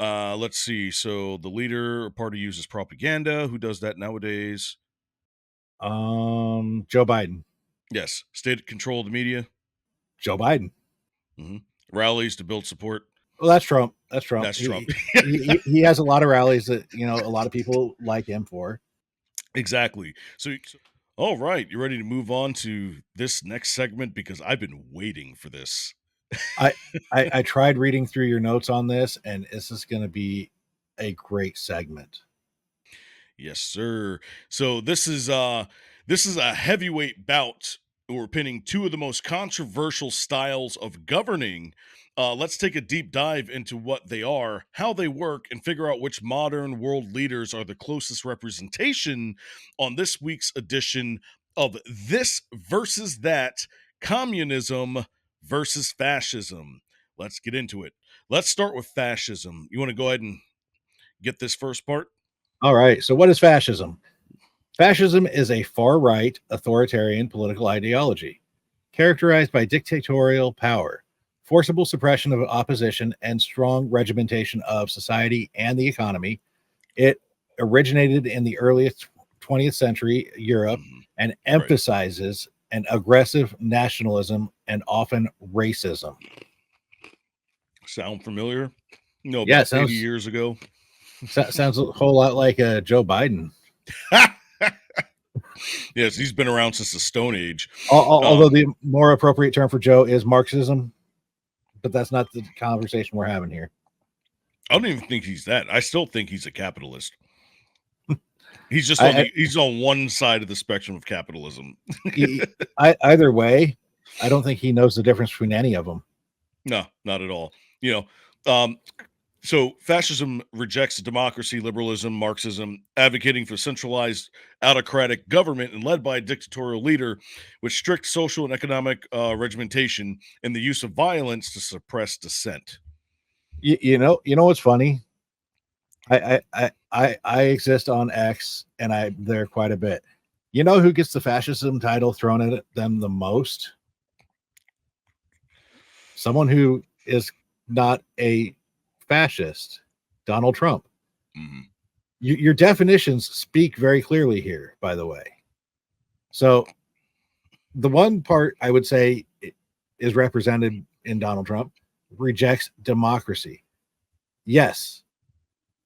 Let's see. So the leader or party uses propaganda. Who does that nowadays? Joe Biden. Yes. State control of the media. Joe Biden. hmm Rallies to build support. Well, that's Trump. That's Trump. That's Trump. He has a lot of rallies that a lot of people like him for. Exactly. So, all right, you ready to move on to this next segment because I've been waiting for this. I tried reading through your notes on this, and this is going to be a great segment. Yes, sir. So this is a heavyweight bout. We're pinning two of the most controversial styles of governing. Let's take a deep dive into what they are, how they work, and figure out which modern world leaders are the closest representation on this week's edition of This versus That: Communism versus Fascism. Let's get into it. Let's start with fascism. You want to go ahead and get this first part? All right. So, what is fascism? Fascism is a far right authoritarian political ideology characterized by dictatorial power, forcible suppression of opposition, and strong regimentation of society and the economy. It originated in the earliest 20th century Europe and Right. emphasizes an aggressive nationalism and often racism. Sound familiar? No, Yeah, about 80 sounds years ago. sounds a whole lot like Joe Biden. Yes, he's been around since the Stone Age. Although the more appropriate term for Joe is Marxism, but that's not the conversation we're having here. I don't even think he's that. I still think he's a capitalist. He's just he's on one side of the spectrum of capitalism. Either way, I don't think he knows the difference between any of them. No, not at all. So fascism rejects democracy, liberalism, Marxism, advocating for centralized autocratic government and led by a dictatorial leader with strict social and economic regimentation and the use of violence to suppress dissent. You know what's funny? I exist on X and I'm there quite a bit. You know who gets the fascism title thrown at them the most? Someone who is not a fascist, Donald Trump. Mm-hmm. Your definitions speak very clearly here, by the way. So the one part I would say is represented in Donald Trump rejects democracy. Yes,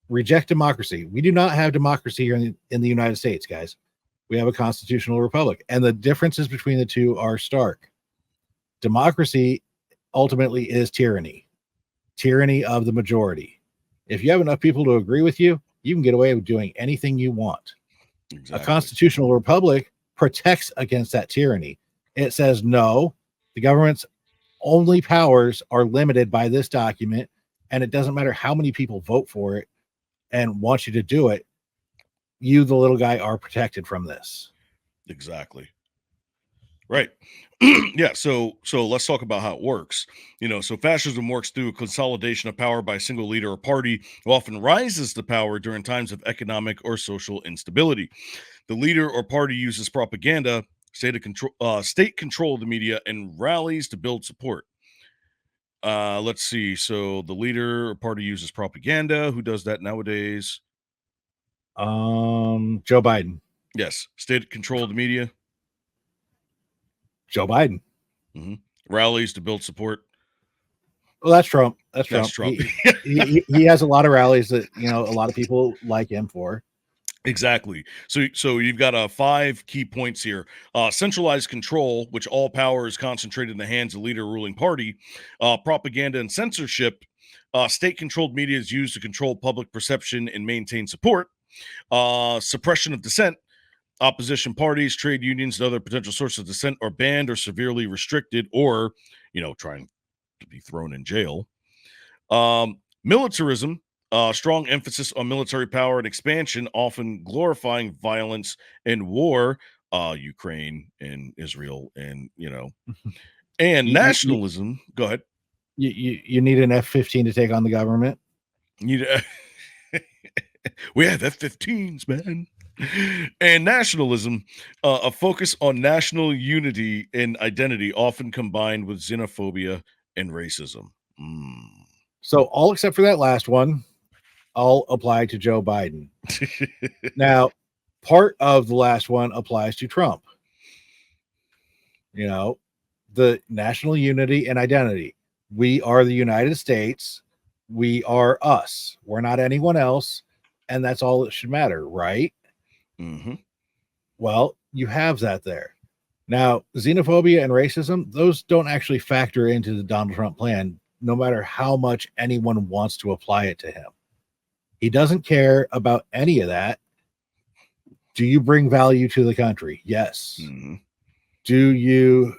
reject democracy. We do not have democracy here in the United States, guys. We have a constitutional republic, and the differences between the two are stark. Democracy ultimately is tyranny of the majority. If you have enough people to agree with you, you can get away with doing anything you want. Exactly. A constitutional republic protects against that tyranny. It says, no, the government's only powers are limited by this document, and it doesn't matter how many people vote for it and want you to do it. You, the little guy, are protected from this. Exactly. Right. Yeah. So let's talk about how it works. So fascism works through a consolidation of power by a single leader or party who often rises to power during times of economic or social instability. The leader or party uses propaganda, state control of the media, and rallies to build support. Let's see. So the leader or party uses propaganda. Who does that nowadays? Joe Biden. Yes. State control of the media. Joe Biden. Mm-hmm. Rallies to build support. Well, that's Trump. That's Trump. He has a lot of rallies that a lot of people like him for. Exactly. So you've got 5 key points here. Centralized control, which all power is concentrated in the hands of the leader ruling party. Propaganda and censorship. State-controlled media is used to control public perception and maintain support. Suppression of dissent. Opposition parties, trade unions, and other potential sources of dissent are banned or severely restricted, or trying to be thrown in jail. Militarism. Strong emphasis on military power and expansion, often glorifying violence and war. Ukraine and Israel, and and nationalism. Go ahead. You need an F-15 to take on the government. We have F-15s, man. And nationalism, a focus on national unity and identity, often combined with xenophobia and racism. So all except for that last one, all apply to Joe Biden. Now, part of the last one applies to Trump. You know, the national unity and identity. We are the United States. We are us. We're not anyone else. And that's all that should matter, right? Hmm. Well, you have that there. Now, xenophobia and racism, those don't actually factor into the Donald Trump plan, no matter how much anyone wants to apply it to him. He doesn't care about any of that. Do you bring value to the country? Yes. Hmm. Do you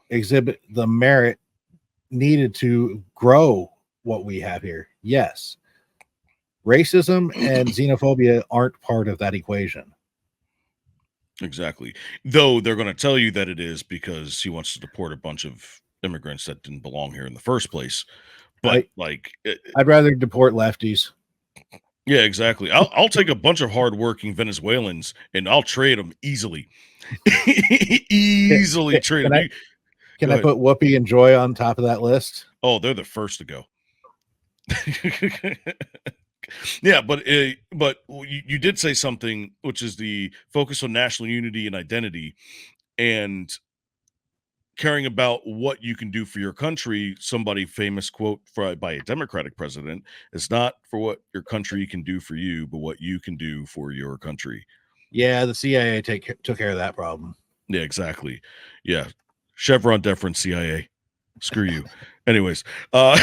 exhibit the merit needed to grow what we have here? Yes. Racism and xenophobia aren't part of that equation. Exactly. Though they're going to tell you that it is because he wants to deport a bunch of immigrants that didn't belong here in the first place. But I like, I'd rather deport lefties. yeah, exactly. I'll take a bunch of hardworking Venezuelans and I'll trade them easily, Can, easily trade can them. I You can go I ahead. put Whoopi and Joy on top of that list? Oh, they're the first to go. Yeah, but you did say something, which is the focus on national unity and identity, and caring about what you can do for your country. Somebody famous quote by a Democratic president: "It's not for what your country can do for you, but what you can do for your country." Yeah, the CIA took care of that problem. Yeah, exactly. Yeah, Chevron deference, CIA. Screw you. Anyways, uh,